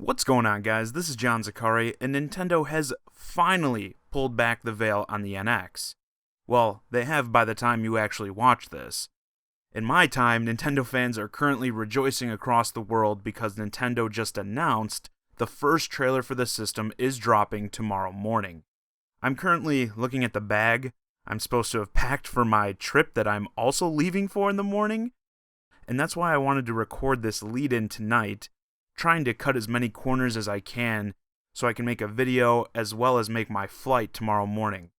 What's going on, guys? This is John Zakari, and Nintendo has finally pulled back the veil on the NX. Well, they have by the time you actually watch this. In my time, Nintendo fans are currently rejoicing across the world because Nintendo just announced the first trailer for the system is dropping tomorrow morning. I'm currently looking at the bag I'm supposed to have packed for my trip that I'm also leaving for in the morning, and that's why I wanted to record this lead-in tonight, trying to cut as many corners as I can so I can make a video as well as make my flight tomorrow morning.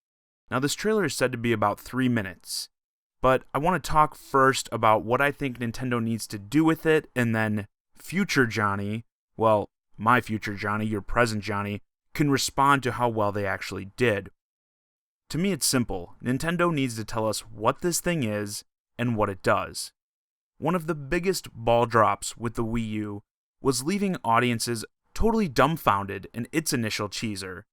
Now, this trailer is said to be about 3 minutes, but I want to talk first about what I think Nintendo needs to do with it, and then future Johnny, well, my future Johnny, your present Johnny, can respond to how well they actually did. To me, it's simple. Nintendo needs to tell us what this thing is and what it does. One of the biggest ball drops with the Wii U was leaving audiences totally dumbfounded in its initial teaser.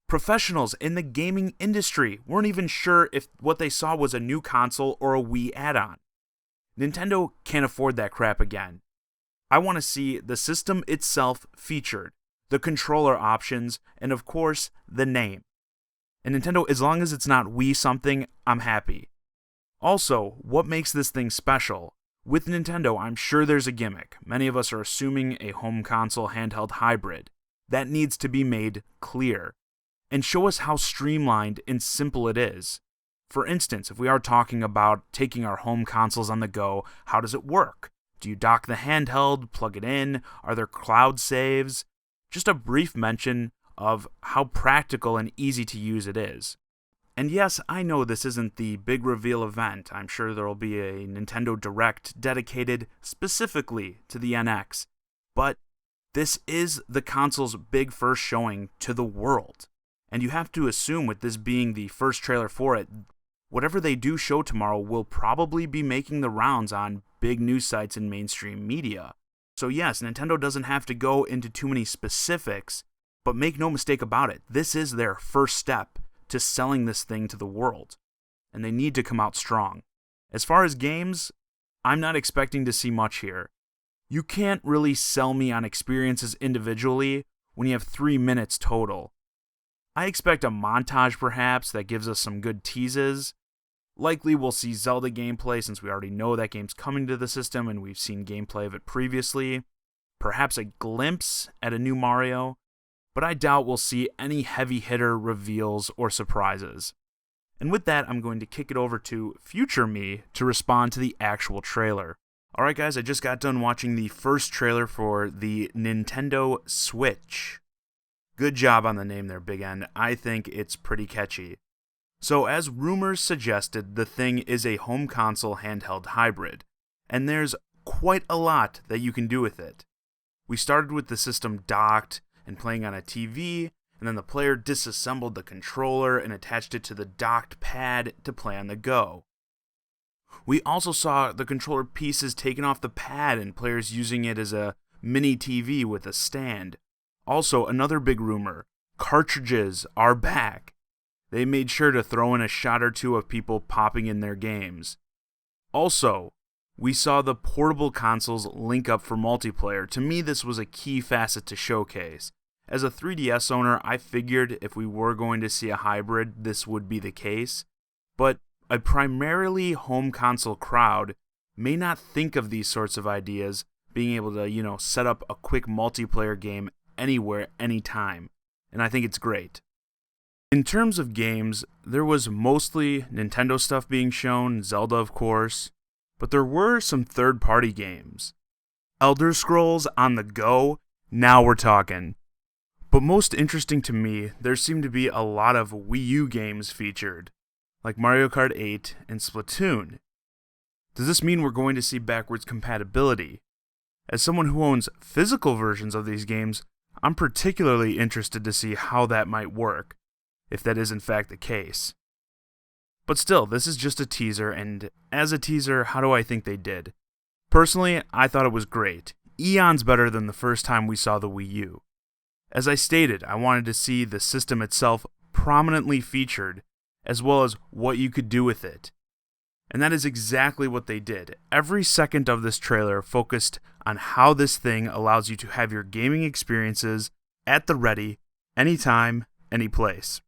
Professionals in the gaming industry weren't even sure if what they saw was a new console or a Wii add-on. Nintendo can't afford that crap again. I want to see the system itself featured, the controller options, and of course, the name. And Nintendo, as long as it's not Wii something, I'm happy. Also, what makes this thing special? With Nintendo, I'm sure there's a gimmick. Many of us are assuming a home console handheld hybrid. That needs to be made clear. And show us how streamlined and simple it is. For instance, if we are talking about taking our home consoles on the go, how does it work? Do you dock the handheld, plug it in? Are there cloud saves? Just a brief mention of how practical and easy to use it is. And yes, I know this isn't the big reveal event. I'm sure there will be a Nintendo Direct dedicated specifically to the NX. But this is the console's big first showing to the world. And you have to assume, with this being the first trailer for it, whatever they do show tomorrow will probably be making the rounds on big news sites and mainstream media. So yes, Nintendo doesn't have to go into too many specifics, but make no mistake about it, this is their first step to selling this thing to the world, and they need to come out strong. As far as games, I'm not expecting to see much here. You can't really sell me on experiences individually when you have 3 minutes total. I expect a montage perhaps that gives us some good teases. Likely we'll see Zelda gameplay since we already know that game's coming to the system and we've seen gameplay of it previously. Perhaps a glimpse at a new Mario. But I doubt we'll see any heavy hitter reveals or surprises. And with that, I'm going to kick it over to future me to respond to the actual trailer. Alright guys, I just got done watching the first trailer for the Nintendo Switch. Good job on the name there, Big N. I think it's pretty catchy. So as rumors suggested, the thing is a home console handheld hybrid, and there's quite a lot that you can do with it. We started with the system docked and playing on a TV, and then the player disassembled the controller and attached it to the docked pad to play on the go. We also saw the controller pieces taken off the pad and players using it as a mini TV with a stand. Also, another big rumor, cartridges are back. They made sure to throw in a shot or two of people popping in their games. Also, we saw the portable consoles link up for multiplayer. To me, this was a key facet to showcase. As a 3DS owner, I figured if we were going to see a hybrid, this would be the case. But a primarily home console crowd may not think of these sorts of ideas, being able to, set up a quick multiplayer game anywhere, anytime. And I think it's great. In terms of games, there was mostly Nintendo stuff being shown, Zelda of course, but there were some third-party games. Elder Scrolls on the go, now we're talking. But most interesting to me, there seemed to be a lot of Wii U games featured, like Mario Kart 8 and Splatoon. Does this mean we're going to see backwards compatibility? As someone who owns physical versions of these games, I'm particularly interested to see how that might work, if that is in fact the case. But still, this is just a teaser, and as a teaser, how do I think they did? Personally, I thought it was great. Eons better than the first time we saw the Wii U. As I stated, I wanted to see the system itself prominently featured, as well as what you could do with it. And that is exactly what they did. Every second of this trailer focused on how this thing allows you to have your gaming experiences at the ready, anytime, any place.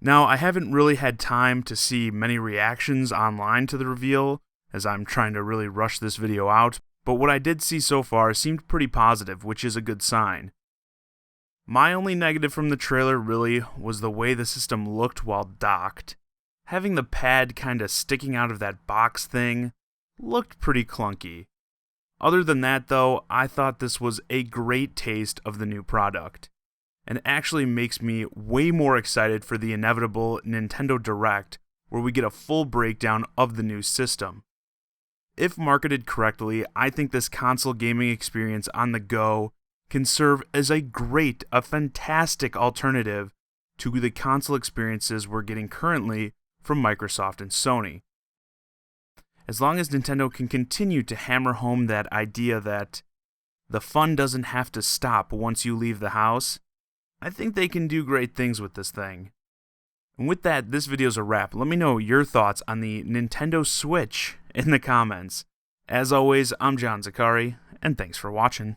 Now, I haven't really had time to see many reactions online to the reveal, as I'm trying to really rush this video out, but what I did see so far seemed pretty positive, which is a good sign. My only negative from the trailer really was the way the system looked while docked. Having the pad kinda sticking out of that box thing looked pretty clunky. Other than that though, I thought this was a great taste of the new product, and actually makes me way more excited for the inevitable Nintendo Direct, where we get a full breakdown of the new system. If marketed correctly, I think this console gaming experience on the go can serve as a fantastic alternative to the console experiences we're getting currently from Microsoft and Sony. As long as Nintendo can continue to hammer home that idea that the fun doesn't have to stop once you leave the house, I think they can do great things with this thing. And with that, this video's a wrap. Let me know your thoughts on the Nintendo Switch in the comments. As always, I'm John Zakari, and thanks for watching.